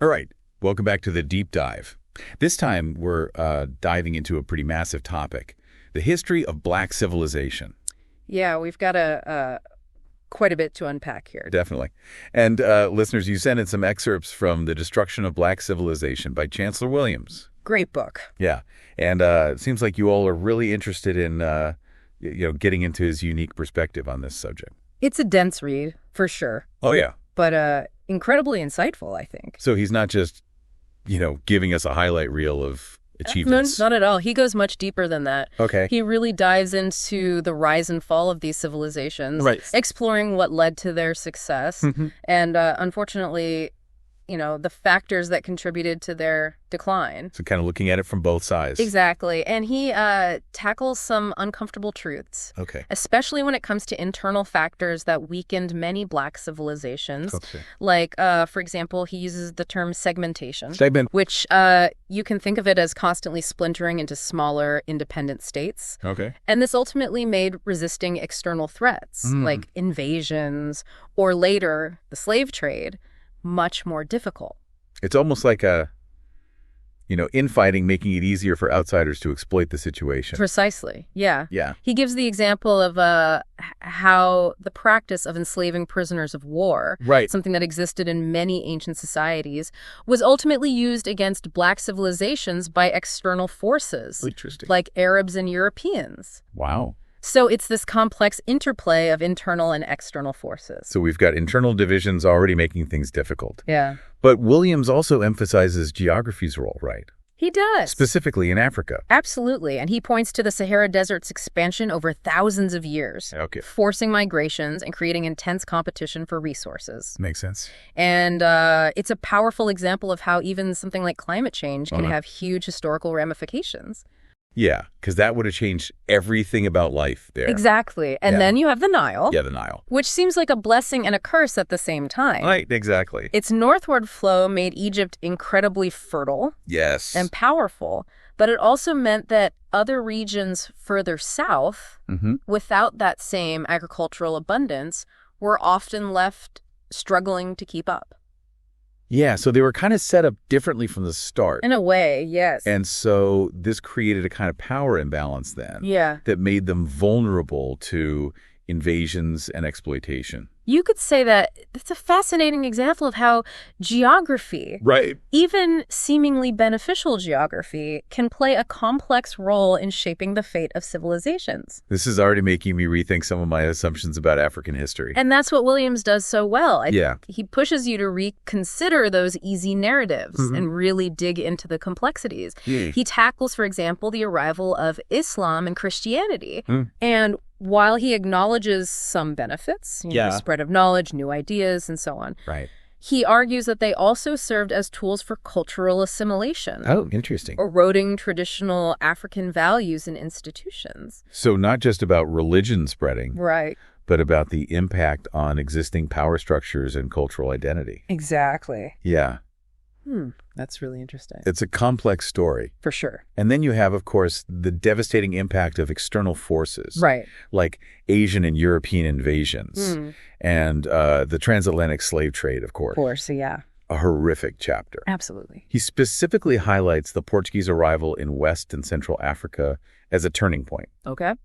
All right, welcome back to the deep dive. This time we're diving into a pretty massive topic, the history of Black civilization. Yeah, we've got quite a bit to unpack here. Definitely. And listeners, you sent in some excerpts from The Destruction of Black Civilization by Chancellor Williams. Great book. Yeah, and it seems like you all are really interested in getting into his unique perspective on this subject. It's a dense read, for sure. Oh, yeah. But incredibly insightful, I think. So he's not just, giving us a highlight reel of achievements. No, not at all. He goes much deeper than that. Okay. He really dives into the rise and fall of these civilizations, right, exploring what led to their success, and unfortunately, the factors that contributed to their decline. So kind of looking at it from both sides. Exactly. And he tackles some uncomfortable truths, okay, especially when it comes to internal factors that weakened many Black civilizations. Okay. Like, for example, he uses the term segmentation, which you can think of it as constantly splintering into smaller independent states. Okay. And this ultimately made resisting external threats, like invasions, or later, the slave trade, much more difficult. It's almost like infighting making it easier for outsiders to exploit the situation. Precisely. Yeah. Yeah. He gives the example of how the practice of enslaving prisoners of war, right, something that existed in many ancient societies, was ultimately used against Black civilizations by external forces. Interesting. Like Arabs and Europeans. Wow. So it's this complex interplay of internal and external forces. So we've got internal divisions already making things difficult. Yeah. But Williams also emphasizes geography's role, right? He does. Specifically in Africa. Absolutely. And he points to the Sahara Desert's expansion over thousands of years, forcing migrations and creating intense competition for resources. Makes sense. And it's a powerful example of how even something like climate change can have huge historical ramifications. Yeah, because that would have changed everything about life there. Exactly. And then you have the Nile. Yeah, the Nile. Which seems like a blessing and a curse at the same time. Right, exactly. Its northward flow made Egypt incredibly fertile. Yes. And powerful. But it also meant that other regions further south, without that same agricultural abundance, were often left struggling to keep up. Yeah, so they were kind of set up differently from the start. In a way, yes. And so this created a kind of power imbalance then. Yeah. That made them vulnerable to invasions and exploitation. You could say that it's a fascinating example of how geography, right, even seemingly beneficial geography, can play a complex role in shaping the fate of civilizations. This is already making me rethink some of my assumptions about African history. And that's what Williams does so well. Yeah. He pushes you to reconsider those easy narratives and really dig into the complexities. He tackles, for example, the arrival of Islam and Christianity. And while he acknowledges some benefits, the spread of knowledge, new ideas, and so on, right, he argues that they also served as tools for cultural assimilation. Oh, interesting. Eroding traditional African values and institutions. So not just about religion spreading, right, but about the impact on existing power structures and cultural identity. Exactly. Yeah. That's really interesting. It's a complex story. For sure. And then you have, of course, the devastating impact of external forces. Right. Like Asian and European invasions. And the transatlantic slave trade, of course. Of course, yeah. A horrific chapter. Absolutely. He specifically highlights the Portuguese arrival in West and Central Africa as a turning point. Okay.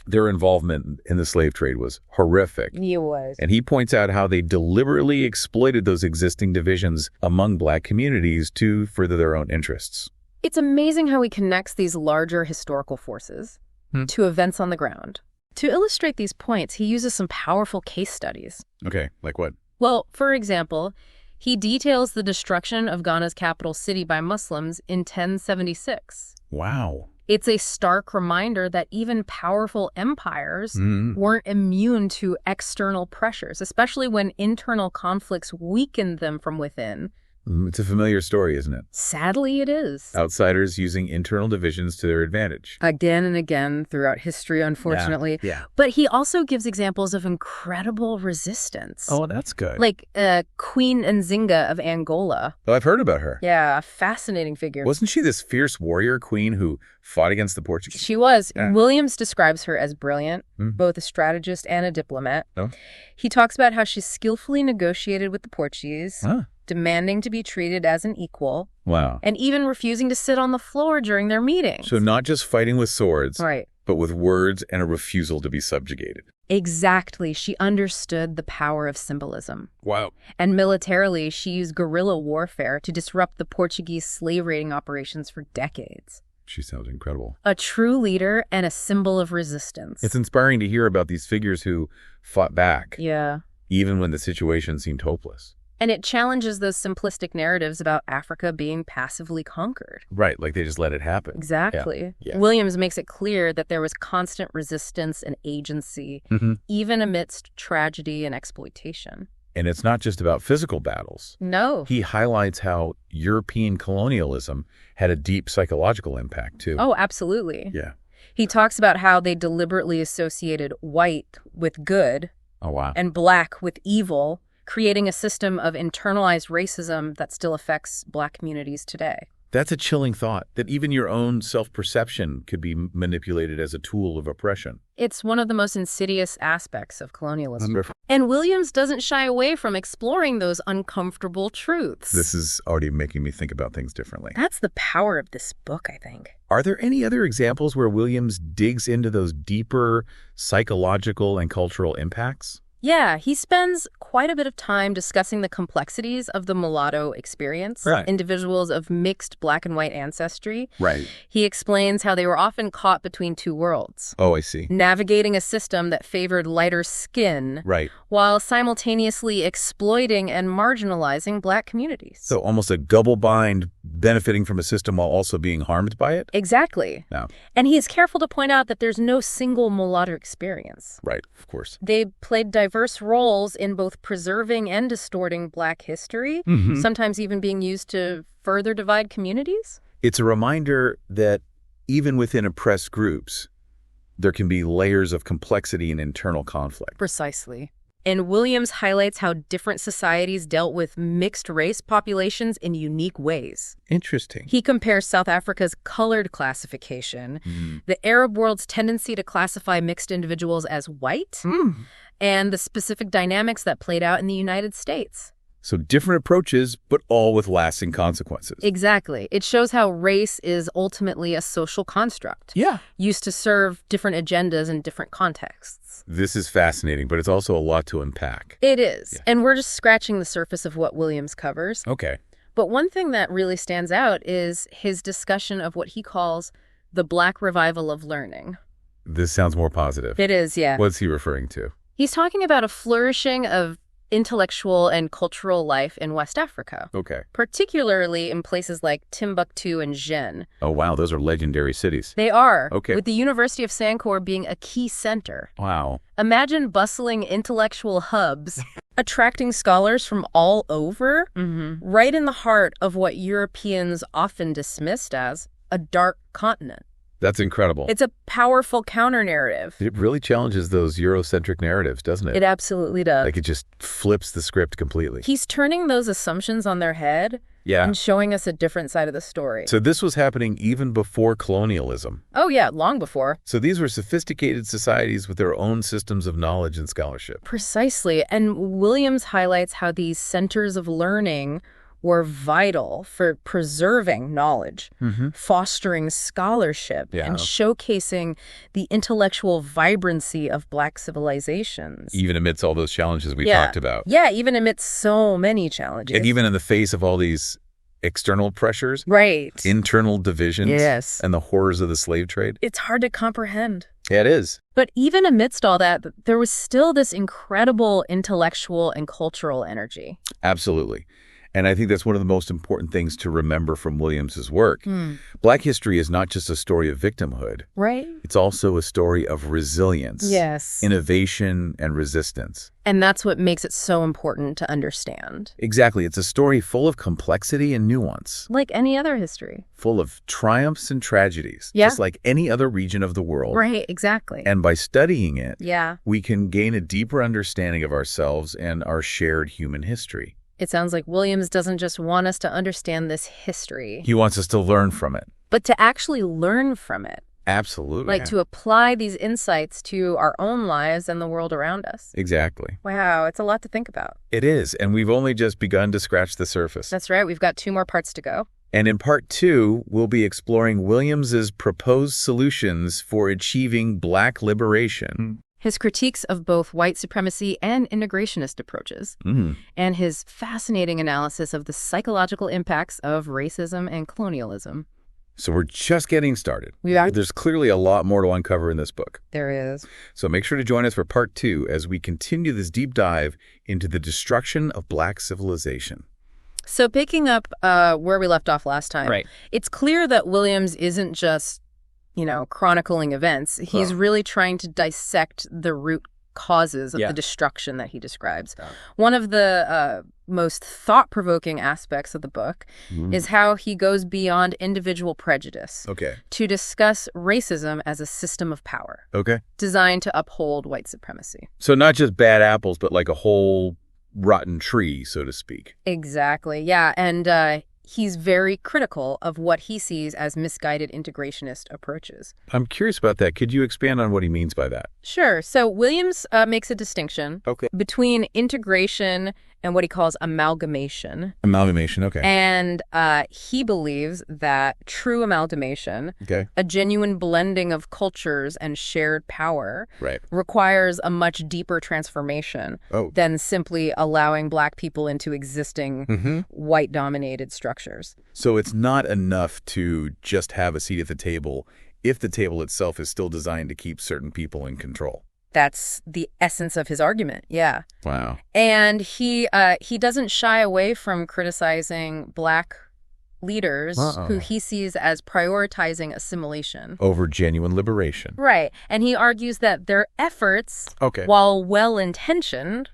Their involvement in the slave trade was horrific. It was. And he points out how they deliberately exploited those existing divisions among Black communities to further their own interests. It's amazing how he connects these larger historical forces to events on the ground. To illustrate these points, he uses some powerful case studies. Okay, like what? Well, for example, he details the destruction of Ghana's capital city by Muslims in 1076. Wow. It's a stark reminder that even powerful empires weren't immune to external pressures, especially when internal conflicts weakened them from within. It's a familiar story, isn't it? Sadly, it is. Outsiders using internal divisions to their advantage. Again and again throughout history, unfortunately. Yeah. But he also gives examples of incredible resistance. Oh, that's good. Like Queen Nzinga of Angola. Oh, I've heard about her. Yeah, a fascinating figure. Wasn't she this fierce warrior queen who fought against the Portuguese? She was. Yeah. Williams describes her as brilliant, both a strategist and a diplomat. Oh. He talks about how she skillfully negotiated with the Portuguese, demanding to be treated as an equal. Wow. And even refusing to sit on the floor during their meetings. So not just fighting with swords, right, but with words and a refusal to be subjugated. Exactly. She understood the power of symbolism. Wow. And militarily, she used guerrilla warfare to disrupt the Portuguese slave raiding operations for decades. She sounds incredible. A true leader and a symbol of resistance. It's inspiring to hear about these figures who fought back. Yeah. Even when the situation seemed hopeless. And it challenges those simplistic narratives about Africa being passively conquered. Right, like they just let it happen. Exactly. Yeah. Williams makes it clear that there was constant resistance and agency, even amidst tragedy and exploitation. And it's not just about physical battles. No. He highlights how European colonialism had a deep psychological impact, too. Oh, absolutely. Yeah. He talks about how they deliberately associated white with good Oh, wow. and black with evil, creating a system of internalized racism that still affects Black communities today. That's a chilling thought, that even your own self-perception could be manipulated as a tool of oppression. It's one of the most insidious aspects of colonialism. Wonderful. And Williams doesn't shy away from exploring those uncomfortable truths. This is already making me think about things differently. That's the power of this book, I think. Are there any other examples where Williams digs into those deeper psychological and cultural impacts? Yeah, he spends quite a bit of time discussing the complexities of the mulatto experience, Right. individuals of mixed Black and white ancestry. Right. He explains how they were often caught between two worlds, Oh, I see. navigating a system that favored lighter skin Right. while simultaneously exploiting and marginalizing Black communities. So almost a double bind, benefiting from a system while also being harmed by it? Exactly. No. And he is careful to point out that there's no single mulatto experience. Right, of course. They played diverse roles in both preserving and distorting Black history, sometimes even being used to further divide communities. It's a reminder that even within oppressed groups, there can be layers of complexity and internal conflict. Precisely. And Williams highlights how different societies dealt with mixed-race populations in unique ways. Interesting. He compares South Africa's colored classification, the Arab world's tendency to classify mixed individuals as white, and the specific dynamics that played out in the United States. So different approaches, but all with lasting consequences. Exactly. It shows how race is ultimately a social construct, Yeah. used to serve different agendas in different contexts. This is fascinating, but it's also a lot to unpack. It is. Yeah. And we're just scratching the surface of what Williams covers. Okay. But one thing that really stands out is his discussion of what he calls the Black revival of learning. This sounds more positive. It is, yeah. What's he referring to? He's talking about a flourishing of intellectual and cultural life in West Africa, Okay. particularly in places like Timbuktu and Gien. Oh, wow. Those are legendary cities. They are, Okay. with the University of Sankore being a key center. Wow. Imagine bustling intellectual hubs, attracting scholars from all over, right in the heart of what Europeans often dismissed as a dark continent. That's incredible. It's a powerful counter-narrative. It really challenges those Eurocentric narratives, doesn't it? It absolutely does. Like it just flips the script completely. He's turning those assumptions on their head Yeah. and showing us a different side of the story. So this was happening even before colonialism. Oh, yeah, long before. So these were sophisticated societies with their own systems of knowledge and scholarship. Precisely. And Williams highlights how these centers of learning were vital for preserving knowledge, fostering scholarship, and showcasing the intellectual vibrancy of Black civilizations. Even amidst all those challenges we talked about. Yeah, even amidst so many challenges. And even in the face of all these external pressures, right. internal divisions, Yes. and the horrors of the slave trade. It's hard to comprehend. Yeah, it is. But even amidst all that, there was still this incredible intellectual and cultural energy. Absolutely. And I think that's one of the most important things to remember from Williams's work. Black history is not just a story of victimhood. Right? It's also a story of resilience, Yes. innovation, and resistance. And that's what makes it so important to understand. Exactly. It's a story full of complexity and nuance, Like any other history. full of triumphs and tragedies, Yeah. just like any other region of the world. Right, exactly. And by studying it, Yeah. we can gain a deeper understanding of ourselves and our shared human history. It sounds like Williams doesn't just want us to understand this history, He wants us to learn from it. but to actually learn from it. Absolutely. Like to apply these insights to our own lives and the world around us. Exactly. Wow, it's a lot to think about. It is, and we've only just begun to scratch the surface. That's right. We've got 2 more parts to go. And in part 2, we'll be exploring Williams's proposed solutions for achieving Black liberation. His critiques of both white supremacy and integrationist approaches, and his fascinating analysis of the psychological impacts of racism and colonialism. So we're just getting started. We are. There's clearly a lot more to uncover in this book. There is. So make sure to join us for part 2 as we continue this deep dive into the destruction of Black civilization. So picking up where we left off last time, Right. It's clear that Williams isn't just, chronicling events. He's really trying to dissect the root causes of the destruction that he describes. One of the most thought-provoking aspects of the book is how he goes beyond individual prejudice to discuss racism as a system of power designed to uphold white supremacy. So not just bad apples, but like a whole rotten tree, so to speak. Exactly, yeah. And he's very critical of what he sees as misguided integrationist approaches. I'm curious about that. Could you expand on what he means by that? Sure. So Williams makes a distinction between integration and what he calls amalgamation. Amalgamation, okay. And he believes that true amalgamation, a genuine blending of cultures and shared power, requires a much deeper transformation than simply allowing Black people into existing white-dominated structures. So it's not enough to just have a seat at the table if the table itself is still designed to keep certain people in control. That's the essence of his argument, yeah. Wow. And he doesn't shy away from criticizing Black leaders who he sees as prioritizing assimilation over genuine liberation. Right. And he argues that their efforts, while well-intentioned,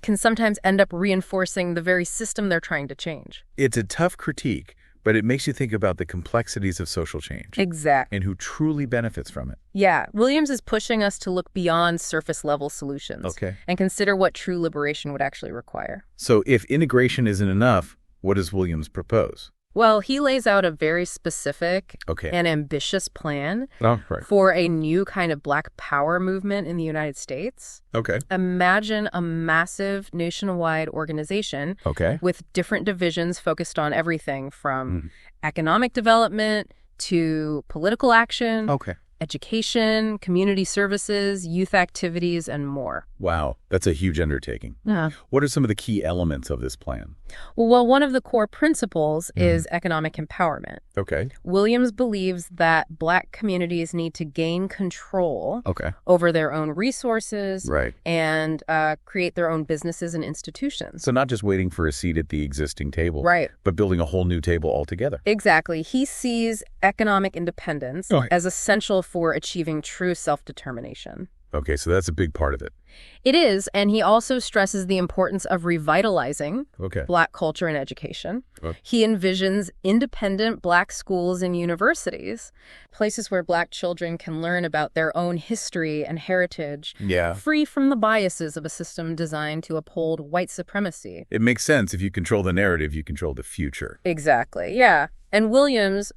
can sometimes end up reinforcing the very system they're trying to change. It's a tough critique, but it makes you think about the complexities of social change. Exactly. And who truly benefits from it. Yeah. Williams is pushing us to look beyond surface-level solutions and consider what true liberation would actually require. So if integration isn't enough, what does Williams propose? Well, he lays out a very specific and ambitious plan for a new kind of Black power movement in the United States. Imagine a massive nationwide organization with different divisions focused on everything from economic development to political action, education, community services, youth activities, and more. Wow, that's a huge undertaking. Yeah. What are some of the key elements of this plan? Well, one of the core principles is economic empowerment. Williams believes that Black communities need to gain control over their own resources and create their own businesses and institutions. So not just waiting for a seat at the existing table, but building a whole new table altogether. Exactly. He sees economic independence as essential for achieving true self-determination. Okay, so that's a big part of it. It is, and he also stresses the importance of revitalizing Black culture and education. He envisions independent Black schools and universities, places where Black children can learn about their own history and heritage, free from the biases of a system designed to uphold white supremacy. It makes sense. If you control the narrative, you control the future. Exactly, yeah. And Williams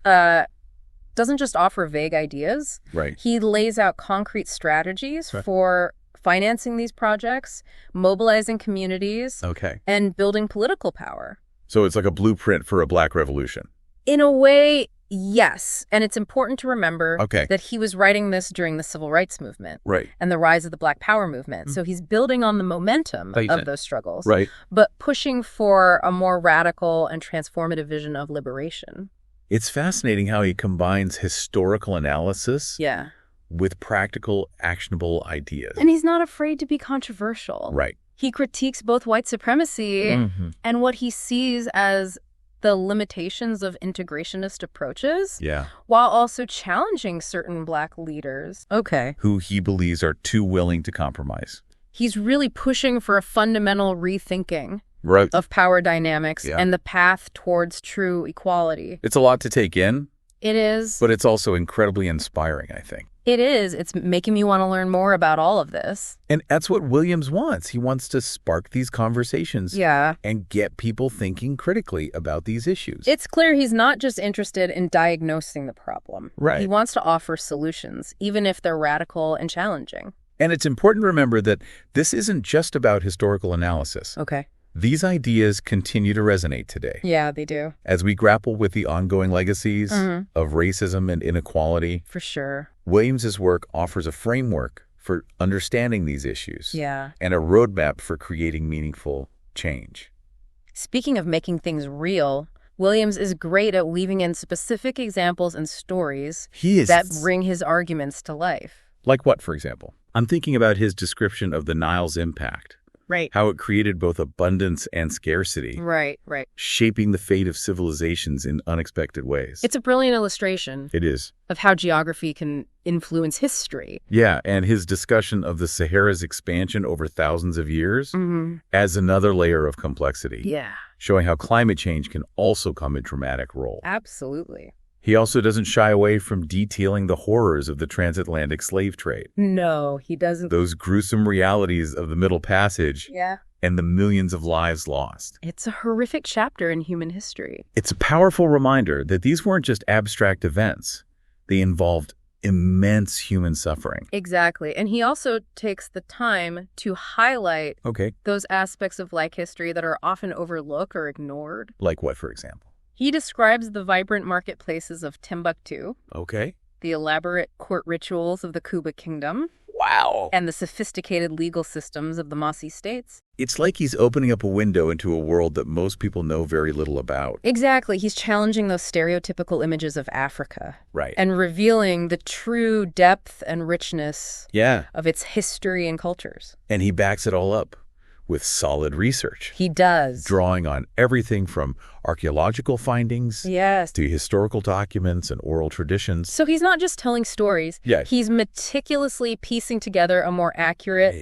doesn't just offer vague ideas. He lays out concrete strategies for financing these projects, mobilizing communities, and building political power. So it's like a blueprint for a Black revolution. In a way, yes. And it's important to remember that he was writing this during the Civil Rights Movement and the rise of the Black Power movement. So he's building on the momentum of those struggles, but pushing for a more radical and transformative vision of liberation. It's fascinating how he combines historical analysis with practical, actionable ideas. And he's not afraid to be controversial. He critiques both white supremacy and what he sees as the limitations of integrationist approaches, while also challenging certain Black leaders. Who he believes are too willing to compromise. He's really pushing for a fundamental rethinking of power dynamics and the path towards true equality. It's a lot to take in. It is. But it's also incredibly inspiring, I think. It is. It's making me want to learn more about all of this. And that's what Williams wants. He wants to spark these conversations and get people thinking critically about these issues. It's clear he's not just interested in diagnosing the problem. Right. He wants to offer solutions, even if they're radical and challenging. And it's important to remember that this isn't just about historical analysis. Okay. These ideas continue to resonate today. Yeah, they do. As we grapple with the ongoing legacies of racism and inequality. For sure. Williams's work offers a framework for understanding these issues. Yeah. And a roadmap for creating meaningful change. Speaking of making things real, Williams is great at weaving in specific examples and stories that bring his arguments to life. Like what, for example? I'm thinking about his description of the Nile's impact. Right. How it created both abundance and scarcity. Right. Shaping the fate of civilizations in unexpected ways. It's a brilliant illustration. It is. Of how geography can influence history. Yeah, and his discussion of the Sahara's expansion over thousands of years adds another layer of complexity. Yeah. Showing how climate change can also come a dramatic role. Absolutely. He also doesn't shy away from detailing the horrors of the transatlantic slave trade. No, he doesn't. Those gruesome realities of the Middle Passage and the millions of lives lost. It's a horrific chapter in human history. It's a powerful reminder that these weren't just abstract events. They involved immense human suffering. Exactly. And he also takes the time to highlight those aspects of Black history that are often overlooked or ignored. Like what, for example? He describes the vibrant marketplaces of Timbuktu. Okay. The elaborate court rituals of the Kuba Kingdom. Wow. And the sophisticated legal systems of the Mossi states. It's like he's opening up a window into a world that most people know very little about. Exactly. He's challenging those stereotypical images of Africa. Right. And revealing the true depth and richness of its history and cultures. And he backs it all up with solid research. He does. Drawing on everything from archaeological findings to historical documents and oral traditions. So he's not just telling stories. He's meticulously piecing together a more accurate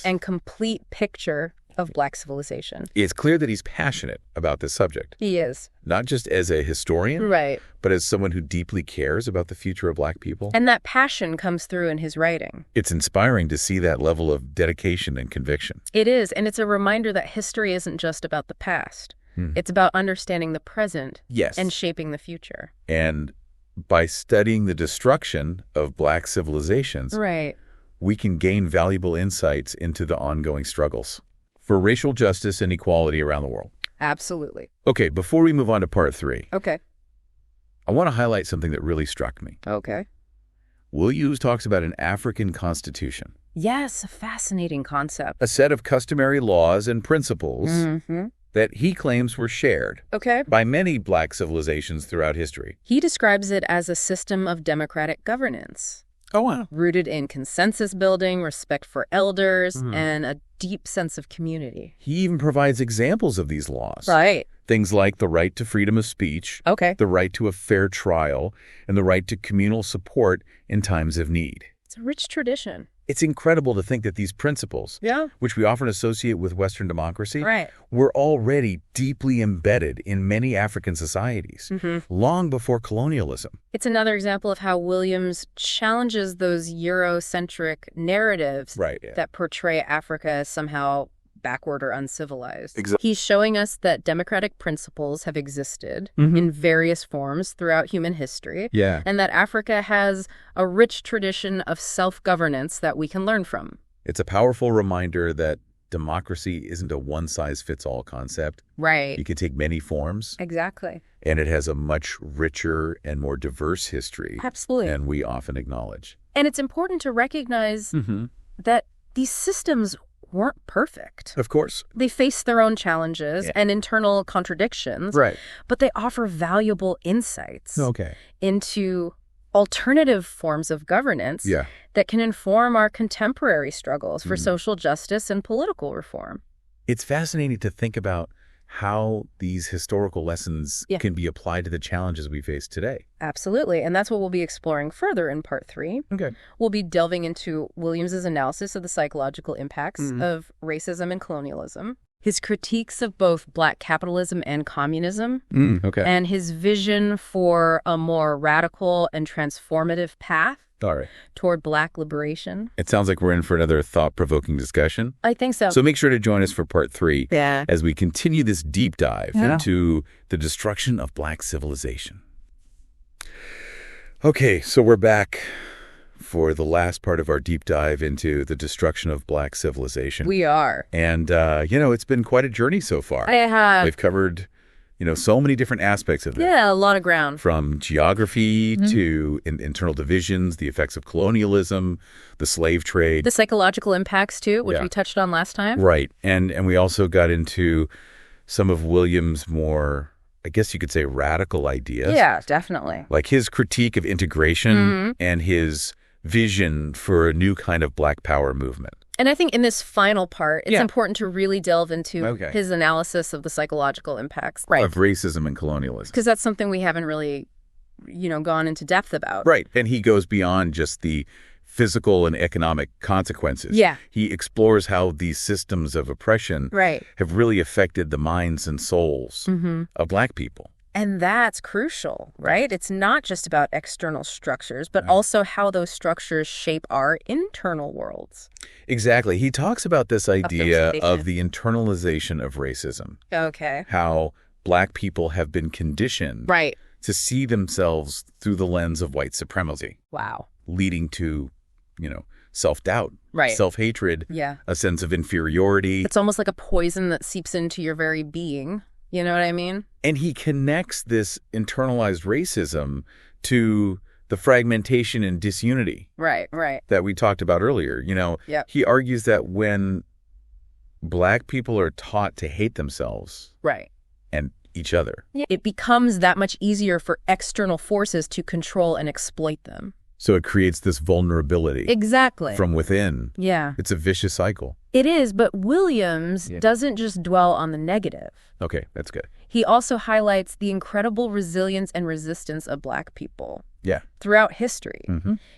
and complete picture of Black civilization. It's clear that he's passionate about this subject. He is. Not just as a historian, but as someone who deeply cares about the future of Black people. And that passion comes through in his writing. It's inspiring to see that level of dedication and conviction. It is, and it's a reminder that history isn't just about the past. It's about understanding the present and shaping the future. And by studying the destruction of Black civilizations, we can gain valuable insights into the ongoing struggles for racial justice and equality around the world. Absolutely. Okay, before we move on to part 3, I want to highlight something that really struck me. Williams talks about an African constitution. Yes, a fascinating concept. A set of customary laws and principles that he claims were shared by many Black civilizations throughout history. He describes it as a system of democratic governance. Oh, wow. Rooted in consensus building, respect for elders, and a deep sense of community. He even provides examples of these laws. Things like the right to freedom of speech, the right to a fair trial, and the right to communal support in times of need. It's a rich tradition. It's incredible to think that these principles, which we often associate with Western democracy, were already deeply embedded in many African societies, long before colonialism. It's another example of how Williams challenges those Eurocentric narratives that portray Africa as somehow backward or uncivilized. He's showing us that democratic principles have existed in various forms throughout human history, and that Africa has a rich tradition of self-governance that we can learn from. It's a powerful reminder that democracy isn't a one-size-fits-all concept. It can take many forms. And it has a much richer and more diverse history than we often acknowledge. And it's important to recognize that these systems weren't perfect. Of course. They face their own challenges and internal contradictions, but they offer valuable insights into alternative forms of governance that can inform our contemporary struggles for social justice and political reform. It's fascinating to think about how these historical lessons can be applied to the challenges we face today. Absolutely. And that's what we'll be exploring further in part 3. We'll be delving into Williams's analysis of the psychological impacts of racism and colonialism, his critiques of both Black capitalism and communism, and his vision for a more radical and transformative path All right. toward Black liberation. It sounds like we're in for another thought-provoking discussion. I think so. So make sure to join us for part 3 Yeah. as we continue this deep dive into the destruction of Black civilization. Okay, so we're back for the last part of our deep dive into the destruction of Black civilization. We are. And, it's been quite a journey so far. I have. We've covered, so many different aspects of that. Yeah, a lot of ground. From geography to internal divisions, the effects of colonialism, the slave trade. The psychological impacts, too, which we touched on last time. Right. And we also got into some of Williams' more, I guess you could say, radical ideas. Yeah, definitely. Like his critique of integration and his vision for a new kind of Black power movement. And I think in this final part, it's important to really delve into his analysis of the psychological impacts of racism and colonialism. Because that's something we haven't really, gone into depth about. Right. And he goes beyond just the physical and economic consequences. Yeah. He explores how these systems of oppression have really affected the minds and souls of Black people. And that's crucial, right? It's not just about external structures, but also how those structures shape our internal worlds. Exactly. He talks about this idea of the internalization of racism. Okay. How Black people have been conditioned to see themselves through the lens of white supremacy. Wow. Leading to, self-doubt, self-hatred, a sense of inferiority. It's almost like a poison that seeps into your very being. You know what I mean? And he connects this internalized racism to the fragmentation and disunity. Right. That we talked about earlier. He argues that when Black people are taught to hate themselves and each other, it becomes that much easier for external forces to control and exploit them. So it creates this vulnerability. Exactly. From within. Yeah. It's a vicious cycle. It is, but Williams doesn't just dwell on the negative. Okay, that's good. He also highlights the incredible resilience and resistance of Black people. Yeah. Throughout history.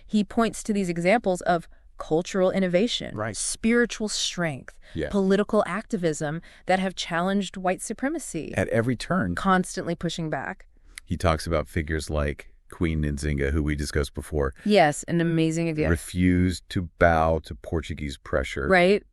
He points to these examples of cultural innovation, spiritual strength, political activism that have challenged white supremacy. At every turn. Constantly pushing back. He talks about figures like Queen Nzinga, who we discussed before. Yes, an amazing idea. Refused to bow to Portuguese pressure. Right.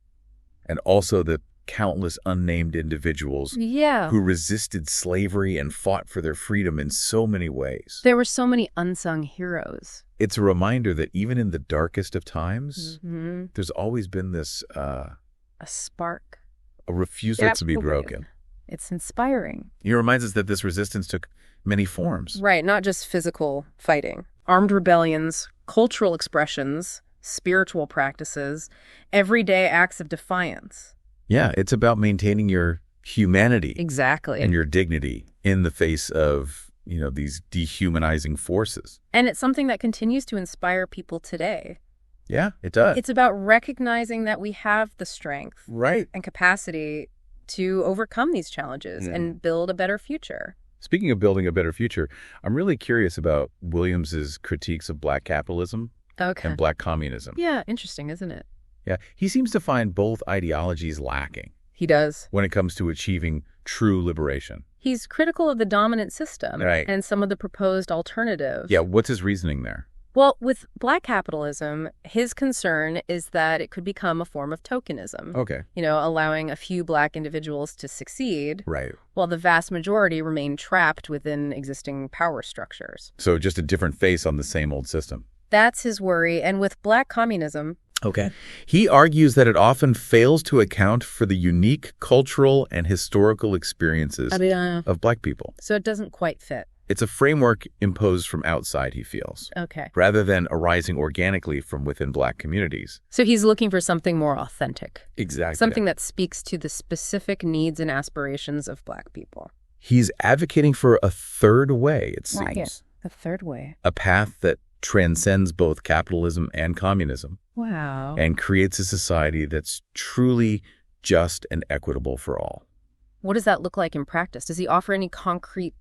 And also the countless unnamed individuals who resisted slavery and fought for their freedom in so many ways. There were so many unsung heroes. It's a reminder that even in the darkest of times, there's always been this... a spark. A refusal to be broken. It's inspiring. He reminds us that this resistance took many forms. Right, not just physical fighting. Armed rebellions, cultural expressions, spiritual practices, everyday acts of defiance. Yeah, it's about maintaining your humanity. Exactly. And your dignity in the face of, these dehumanizing forces. And it's something that continues to inspire people today. Yeah, it does. It's about recognizing that we have the strength and capacity to overcome these challenges and build a better future. Speaking of building a better future, I'm really curious about Williams's critiques of Black capitalism and Black communism. Yeah, interesting, isn't it? Yeah, he seems to find both ideologies lacking. He does. When it comes to achieving true liberation. He's critical of the dominant system and some of the proposed alternatives. Yeah, what's his reasoning there? Well, with Black capitalism, his concern is that it could become a form of tokenism. Okay. Allowing a few Black individuals to succeed. Right. While the vast majority remain trapped within existing power structures. So just a different face on the same old system. That's his worry. And with Black communism... Okay. He argues that it often fails to account for the unique cultural and historical experiences of Black people. So it doesn't quite fit. It's a framework imposed from outside, he feels. Okay. Rather than arising organically from within Black communities. So he's looking for something more authentic. Exactly. Something that speaks to the specific needs and aspirations of Black people. He's advocating for a third way, it seems. Right. A third way. A path that transcends both capitalism and communism. Wow. And creates a society that's truly just and equitable for all. What does that look like in practice? Does he offer any concrete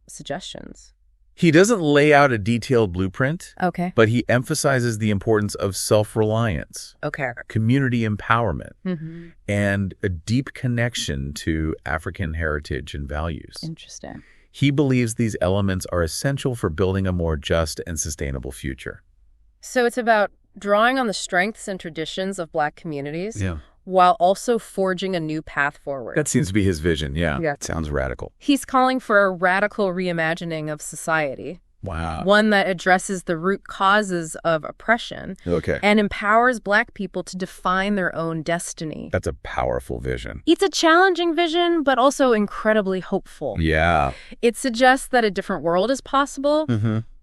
suggestions? He doesn't lay out a detailed blueprint, okay, but he emphasizes the importance of self-reliance, okay, community empowerment, and a deep connection to African heritage and values. Interesting. He believes these elements are essential for building a more just and sustainable future. So it's about drawing on the strengths and traditions of Black communities while also forging a new path forward. That seems to be his vision, yeah. It sounds radical. He's calling for a radical reimagining of society. Wow. One that addresses the root causes of oppression and empowers Black people to define their own destiny. That's a powerful vision. It's a challenging vision, but also incredibly hopeful. Yeah. It suggests that a different world is possible,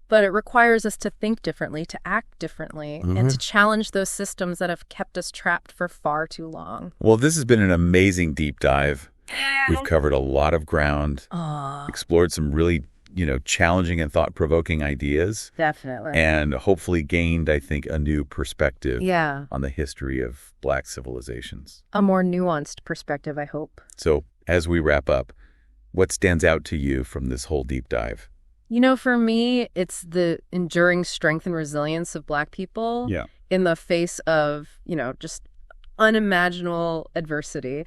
but it requires us to think differently, to act differently, and to challenge those systems that have kept us trapped for far too long. Well, this has been an amazing deep dive. We've covered a lot of ground, explored some really challenging and thought-provoking ideas. Definitely. And hopefully gained, I think, a new perspective on the history of Black civilizations. A more nuanced perspective, I hope. So, as we wrap up, what stands out to you from this whole deep dive? For me, it's the enduring strength and resilience of Black people in the face of, just unimaginable adversity.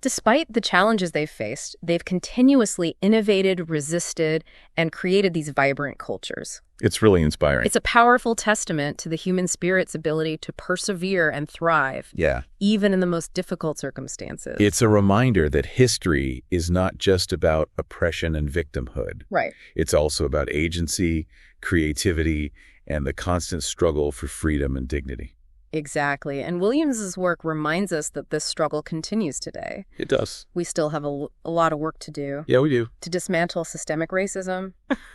Despite the challenges they've faced, they've continuously innovated, resisted, and created these vibrant cultures. It's really inspiring. It's a powerful testament to the human spirit's ability to persevere and thrive, even in the most difficult circumstances. It's a reminder that history is not just about oppression and victimhood. Right. It's also about agency, creativity, and the constant struggle for freedom and dignity. Exactly. And Williams's work reminds us that this struggle continues today. It does. We still have a lot of work to do. Yeah, we do. To dismantle systemic racism,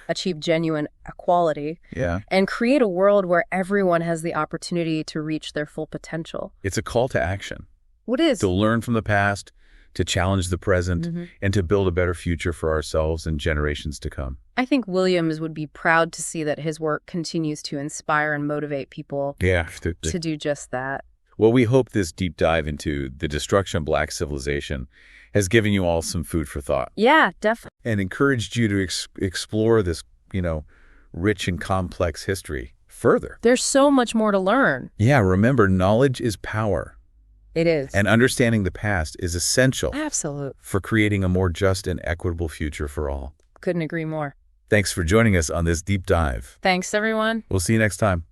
achieve genuine equality, and create a world where everyone has the opportunity to reach their full potential. It's a call to action. What is? To learn from the past, to challenge the present, and to build a better future for ourselves and generations to come. I think Williams would be proud to see that his work continues to inspire and motivate people to do just that. Well, we hope this deep dive into the destruction of Black civilization has given you all some food for thought. Yeah, definitely. And encouraged you to explore this, rich and complex history further. There's so much more to learn. Yeah, remember, knowledge is power. It is. And understanding the past is essential. Absolutely. For creating a more just and equitable future for all. Couldn't agree more. Thanks for joining us on this deep dive. Thanks, everyone. We'll see you next time.